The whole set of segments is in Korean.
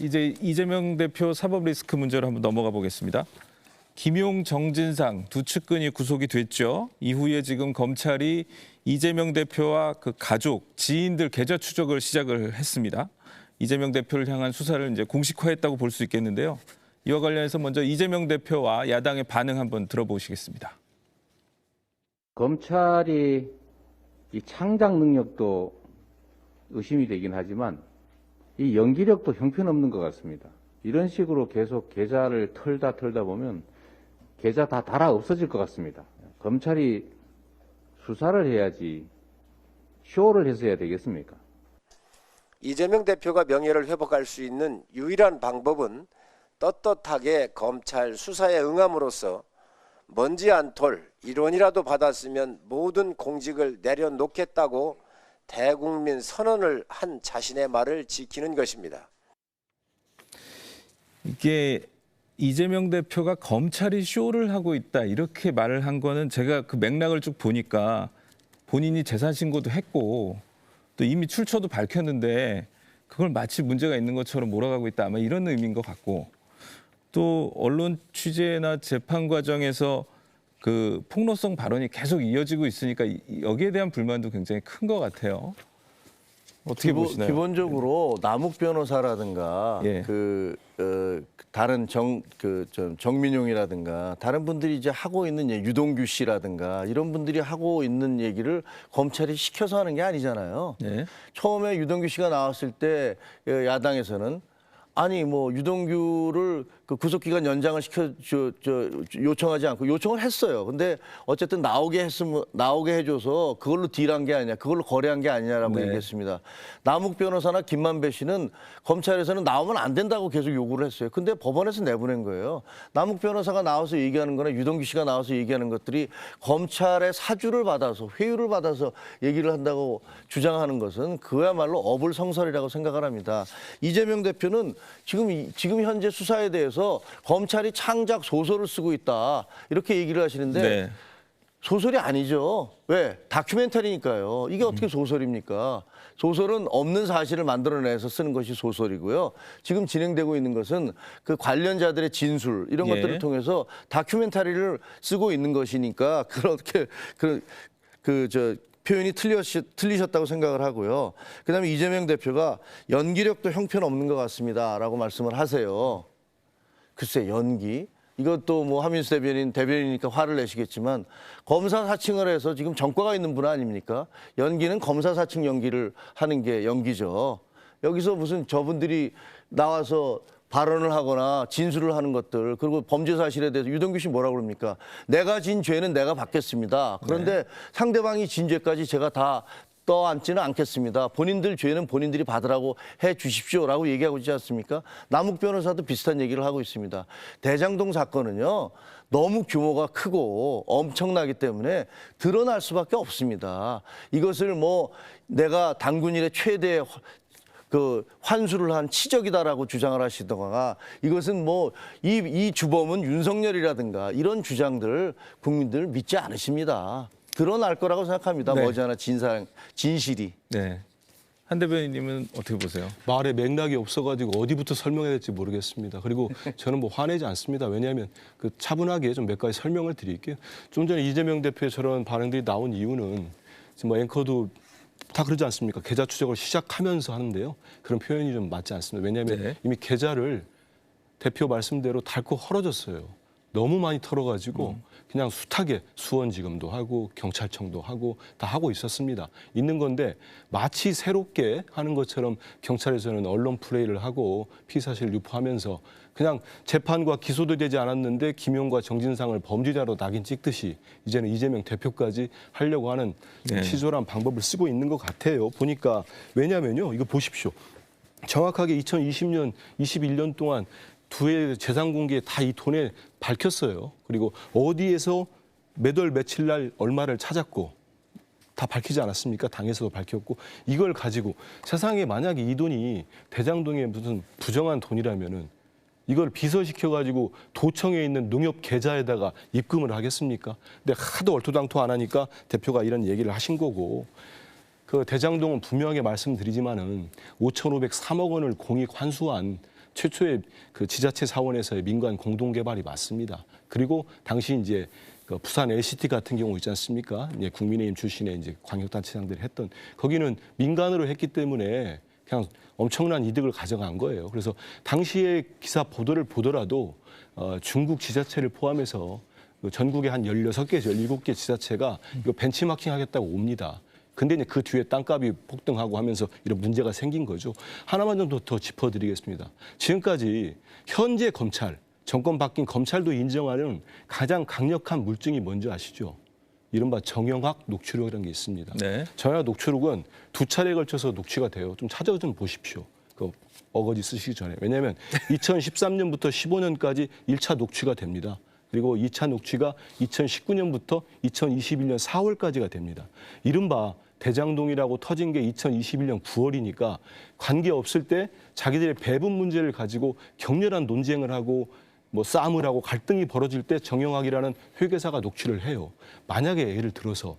이제 이재명 대표 사법 리스크 문제로 한번 넘어가 보겠습니다. 김용, 정진상 두 측근이 구속이 됐죠. 이후에 지금 검찰이 이재명 대표와 그 가족, 지인들 계좌 추적을 시작을 했습니다. 이재명 대표를 향한 수사를 이제 공식화했다고 볼 수 있겠는데요. 이와 관련해서 먼저 이재명 대표와 야당의 반응 한번 들어보시겠습니다. 검찰이 이 창작 능력도 의심이 되긴 하지만 이 연기력도 형편없는 것 같습니다. 이런 식으로 계속 계좌를 털다 보면 계좌 다 달아 없어질 것 같습니다. 검찰이 수사를 해야지 쇼를 해서 해야 되겠습니까? 이재명 대표가 명예를 회복할 수 있는 유일한 방법은 떳떳하게 검찰 수사에 응함으로써 먼지 안 털 1원이라도 받았으면 모든 공직을 내려놓겠다고 대국민 선언을 한 자신의 말을 지키는 것입니다. 이게 이재명 대표가 검찰이 쇼를 하고 있다 이렇게 말을 한 거는 제가 그 맥락을 쭉 보니까 본인이 재산 신고도 했고 또 이미 출처도 밝혔는데 그걸 마치 문제가 있는 것처럼 몰아가고 있다 아마 이런 의미인 것 같고 또 언론 취재나 재판 과정에서 그 폭로성 발언이 계속 이어지고 있으니까 여기에 대한 불만도 굉장히 큰 것 같아요. 어떻게 보시나요? 기본적으로 남욱 변호사라든가 예. 다른 정민용이라든가 다른 분들이 이제 하고 있는 유동규 씨라든가 이런 분들이 하고 있는 얘기를 검찰이 시켜서 하는 게 아니잖아요. 네. 처음에 유동규 씨가 나왔을 때 야당에서는 아니 뭐 유동규를 그 구속기간 연장을 요청하지 않고 요청을 했어요. 근데 어쨌든 나오게 해줘서 그걸로 딜한 게 아니냐, 그걸로 거래한 게 아니냐라고 네. 얘기했습니다. 남욱 변호사나 김만배 씨는 검찰에서는 나오면 안 된다고 계속 요구를 했어요. 근데 법원에서 내보낸 거예요. 남욱 변호사가 나와서 얘기하는 거나 유동규 씨가 나와서 얘기하는 것들이 검찰의 사주를 받아서 회유를 받아서 얘기를 한다고 주장하는 것은 그야말로 어불성설이라고 생각을 합니다. 이재명 대표는 지금 현재 수사에 대해서 검찰이 창작 소설을 쓰고 있다 이렇게 얘기를 하시는데 네. 소설이 아니죠. 왜? 다큐멘터리니까요. 이게 어떻게 소설입니까? 소설은 없는 사실을 만들어내서 쓰는 것이 소설이고요. 지금 진행되고 있는 것은 그 관련자들의 진술 이런 예. 것들을 통해서 다큐멘터리를 쓰고 있는 것이니까 그렇게 표현이 틀리셨다고 생각을 하고요. 그다음에 이재명 대표가 연기력도 형편없는 것 같습니다라고 말씀을 하세요. 글쎄 연기? 이것도 뭐 하민수 대변인이니까 화를 내시겠지만 검사 사칭을 해서 지금 전과가 있는 분 아닙니까? 연기는 검사 사칭 연기를 하는 게 연기죠. 여기서 무슨 저분들이 나와서 발언을 하거나 진술을 하는 것들 그리고 범죄 사실에 대해서 유동규 씨 뭐라고 그럽니까? 내가 진 죄는 내가 받겠습니다. 그런데 상대방이 진 죄까지 제가 다 떠안지는 않겠습니다. 본인들 죄는 본인들이 받으라고 해 주십시오라고 얘기하고 있지 않습니까? 남욱 변호사도 비슷한 얘기를 하고 있습니다. 대장동 사건은요. 너무 규모가 크고 엄청나기 때문에 드러날 수밖에 없습니다. 이것을 뭐 내가 당군일의 최대 환수를 한 치적이다라고 주장을 하시다가 이것은 뭐 이 주범은 윤석열이라든가 이런 주장들 국민들 믿지 않으십니다. 드러날 거라고 생각합니다. 네. 머지않아 진실이. 네. 한 대변인님은 어떻게 보세요? 말에 맥락이 없어가지고 어디부터 설명해야 될지 모르겠습니다. 그리고 저는 뭐 화내지 않습니다. 왜냐하면 그 차분하게 좀 몇 가지 설명을 드릴게요. 좀 전에 이재명 대표의 저런 반응들이 나온 이유는 지금 뭐 앵커도 다 그러지 않습니까? 계좌 추적을 시작하면서 하는데요. 그런 표현이 좀 맞지 않습니다. 왜냐하면 네. 이미 계좌를 대표 말씀대로 닳고 헐어졌어요. 너무 많이 털어가지고 그냥 숱하게 수원지검도 하고 경찰청도 하고 다 하고 있었습니다. 있는 건데 마치 새롭게 하는 것처럼 경찰에서는 언론 플레이를 하고 피사실 유포하면서 그냥 재판과 기소도 되지 않았는데 김용과 정진상을 범죄자로 낙인 찍듯이 이제는 이재명 대표까지 하려고 하는 네. 치졸한 방법을 쓰고 있는 것 같아요. 보니까 왜냐면요. 이거 보십시오. 정확하게 2020년, 21년 동안 두 해 재산 공개 다 이 돈에 밝혔어요. 그리고 어디에서 몇 월 며칠 날 얼마를 찾았고 다 밝히지 않았습니까? 당에서도 밝혔고 이걸 가지고 세상에 만약에 이 돈이 대장동의 무슨 부정한 돈이라면은 이걸 비서시켜가지고 도청에 있는 농협 계좌에다가 입금을 하겠습니까? 근데 하도 얼토당토 안 하니까 대표가 이런 얘기를 하신 거고 그 대장동은 분명하게 말씀드리지만은 5,503억 원을 공익 환수한 최초의 그 지자체 사원에서의 민간 공동 개발이 맞습니다. 그리고 당시 이제 그 부산 LCT 같은 경우 있지 않습니까? 이제 국민의힘 출신의 이제 광역단체장들이 했던 거기는 민간으로 했기 때문에 그냥 엄청난 이득을 가져간 거예요. 그래서 당시의 기사 보도를 보더라도 중국 지자체를 포함해서 전국에 한 16개, 17개 지자체가 이거 벤치마킹 하겠다고 옵니다. 근데 이제 그 뒤에 땅값이 폭등하고 하면서 이런 문제가 생긴 거죠. 하나만 좀 더 짚어드리겠습니다. 지금까지 현재 검찰, 정권 바뀐 검찰도 인정하는 가장 강력한 물증이 뭔지 아시죠? 이른바 정영학 녹취록이라는 게 있습니다. 네. 정영학 녹취록은 2차례에 걸쳐서 녹취가 돼요. 좀 찾아 좀 보십시오. 그 어거지 쓰시기 전에. 왜냐하면 2013년부터 15년까지 1차 녹취가 됩니다. 그리고 2차 녹취가 2019년부터 2021년 4월까지가 됩니다. 이른바 대장동이라고 터진 게 2021년 9월이니까 관계없을 때 자기들의 배분 문제를 가지고 격렬한 논쟁을 하고 뭐 싸움을 하고 갈등이 벌어질 때 정영학이라는 회계사가 녹취를 해요. 만약에 예를 들어서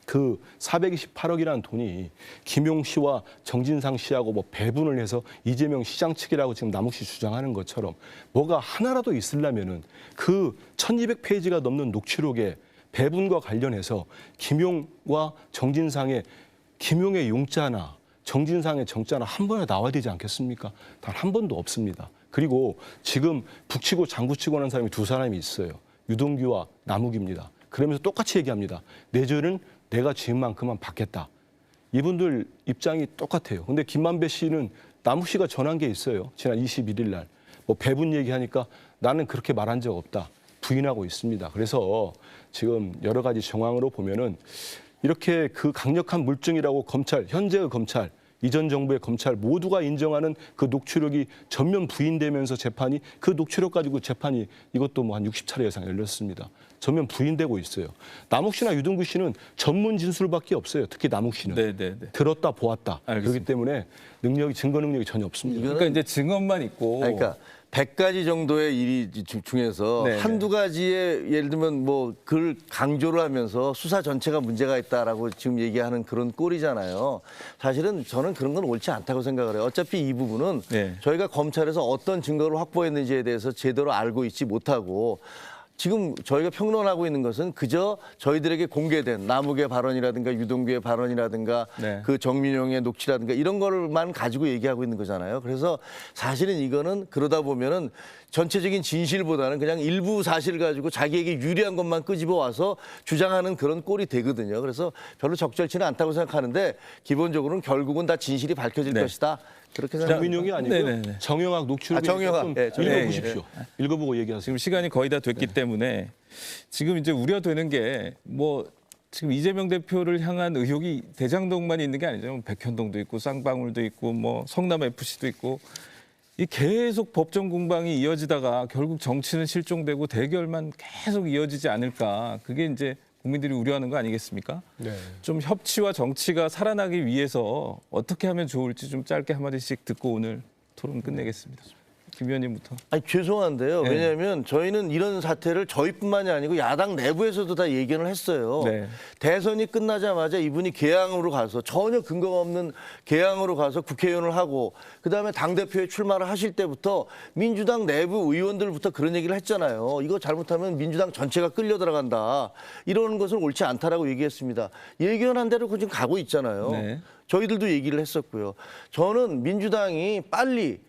그 428억이라는 돈이 김용 씨와 정진상 씨하고 뭐 배분을 해서 이재명 시장 측이라고 지금 남욱 씨 주장하는 것처럼 뭐가 하나라도 있으려면은 그 1200페이지가 넘는 녹취록에 배분과 관련해서 김용과 정진상의 김용의 용자나 정진상의 정자나 한 번에 나와야 되지 않겠습니까? 단 한 번도 없습니다. 그리고 지금 북치고 장구치고 하는 사람이 2사람이 있어요. 유동규와 남욱입니다. 그러면서 똑같이 얘기합니다. 내 죄는 내가 지은 만큼만 받겠다. 이분들 입장이 똑같아요. 근데 김만배 씨는 남욱 씨가 전한 게 있어요. 지난 21일 날. 뭐 배분 얘기하니까 나는 그렇게 말한 적 없다. 부인하고 있습니다. 그래서 지금 여러 가지 정황으로 보면은 이렇게 그 강력한 물증이라고 검찰, 현재의 검찰, 이전 정부의 검찰 모두가 인정하는 그 녹취록이 전면 부인되면서 재판이 그 녹취록 가지고 재판이 이것도 뭐 한 60차례 이상 열렸습니다. 전면 부인되고 있어요. 남욱 씨나 유동규 씨는 전문 진술밖에 없어요. 특히 남욱 씨는. 네네네. 들었다 보았다. 알겠습니다. 그렇기 때문에 증거 능력이 전혀 없습니다. 그러니까 이제 증언만 있고. 그러니까 100가지 정도의 일이 중에서 네네. 한두 가지의 예를 들면 뭐 그걸 강조를 하면서 수사 전체가 문제가 있다라고 지금 얘기하는 그런 꼴이잖아요. 사실은 저는 그런 건 옳지 않다고 생각을 해요. 어차피 이 부분은 네. 저희가 검찰에서 어떤 증거를 확보했는지에 대해서 제대로 알고 있지 못하고 지금 저희가 평론하고 있는 것은 그저 저희들에게 공개된 남욱의 발언이라든가 유동규의 발언이라든가 네. 그 정민용의 녹취라든가 이런 거만 가지고 얘기하고 있는 거잖아요. 그래서 사실은 이거는 그러다 보면은 전체적인 진실보다는 그냥 일부 사실을 가지고 자기에게 유리한 것만 끄집어 와서 주장하는 그런 꼴이 되거든요. 그래서 별로 적절치는 않다고 생각하는데 기본적으로는 결국은 다 진실이 밝혀질 네. 것이다. 그렇게 생각합니다. 정민용이 아니고요. 네네네. 정영학 녹취록 정영학. 좀 네, 정영학. 읽어보십시오. 읽어보고 얘기하세요. 지금 시간이 거의 다 됐기 때문에 지금 이제 우려되는 게 뭐 지금 이재명 대표를 향한 의혹이 대장동만 있는 게 아니죠. 백현동도 있고 쌍방울도 있고 뭐 성남 FC도 있고 이 계속 법정 공방이 이어지다가 결국 정치는 실종되고 대결만 계속 이어지지 않을까. 그게 이제 국민들이 우려하는 거 아니겠습니까? 네. 좀 협치와 정치가 살아나기 위해서 어떻게 하면 좋을지 좀 짧게 한마디씩 듣고 오늘 토론 끝내겠습니다. 김 의원님부터. 아니 죄송한데요. 네. 왜냐하면 저희는 이런 사태를 저희뿐만이 아니고 야당 내부에서도 다 예견을 했어요. 네. 대선이 끝나자마자 이분이 개항으로 가서 전혀 근거가 없는 개항으로 가서 국회의원을 하고 그다음에 당대표에 출마를 하실 때부터 민주당 내부 의원들부터 그런 얘기를 했잖아요. 이거 잘못하면 민주당 전체가 끌려 들어간다. 이러는 것은 옳지 않다라고 얘기했습니다. 예견한 대로 지금 가고 있잖아요. 네. 저희들도 얘기를 했었고요. 저는 민주당이 빨리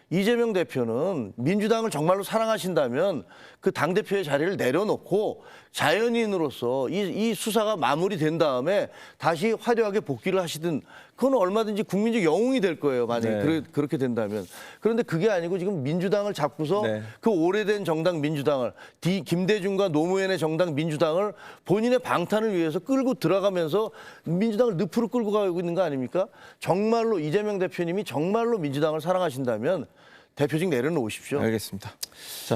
이재명 대표는 민주당을 정말로 사랑하신다면 그 당대표의 자리를 내려놓고 자연인으로서 이 수사가 마무리된 다음에 다시 화려하게 복귀를 하시든 그건 얼마든지 국민적 영웅이 될 거예요. 만약에 네. 그렇게 된다면. 그런데 그게 아니고 지금 민주당을 잡고서 네. 그 오래된 정당 민주당을 김대중과 노무현의 정당 민주당을 본인의 방탄을 위해서 끌고 들어가면서 민주당을 늪으로 끌고 가고 있는 거 아닙니까? 정말로 이재명 대표님이 정말로 민주당을 사랑하신다면 대표직 내려놓으십시오. 알겠습니다.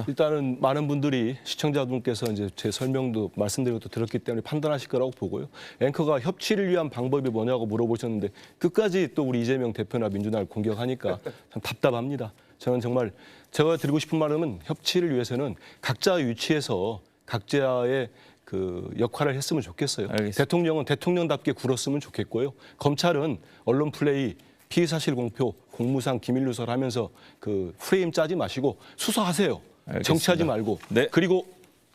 일단은 많은 분들이 시청자분께서 이제 제 설명도 말씀드리고 또 들었기 때문에 판단하실 거라고 보고요. 앵커가 협치를 위한 방법이 뭐냐고 물어보셨는데 끝까지 또 우리 이재명 대표나 민주당을 공격하니까 참 답답합니다. 저는 정말 제가 드리고 싶은 말은 협치를 위해서는 각자의 위치에서 각자의 그 역할을 했으면 좋겠어요. 알겠습니다. 대통령은 대통령답게 굴었으면 좋겠고요. 검찰은 언론 플레이, 피의사실 공표, 공무상 기밀 누설 하면서 그 프레임 짜지 마시고 수사하세요. 알겠습니다. 정치하지 말고. 네. 그리고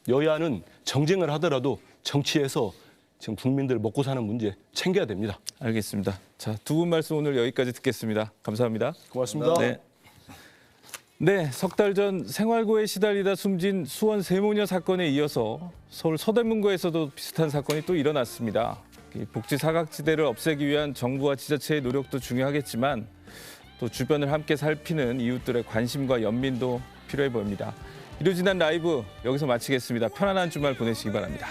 여야는 정쟁을 하더라도 정치에서 지금 국민들 먹고 사는 문제 챙겨야 됩니다. 알겠습니다. 자, 두 분 말씀 오늘 여기까지 듣겠습니다. 감사합니다. 고맙습니다. 네. 네, 석 달 전 생활고에 시달리다 숨진 수원 세모녀 사건에 이어서 서울 서대문구에서도 비슷한 사건이 또 일어났습니다. 이 복지 사각지대를 없애기 위한 정부와 지자체의 노력도 중요하겠지만 또 주변을 함께 살피는 이웃들의 관심과 연민도 필요해 보입니다. 이루진한 라이브 여기서 마치겠습니다. 편안한 주말 보내시기 바랍니다.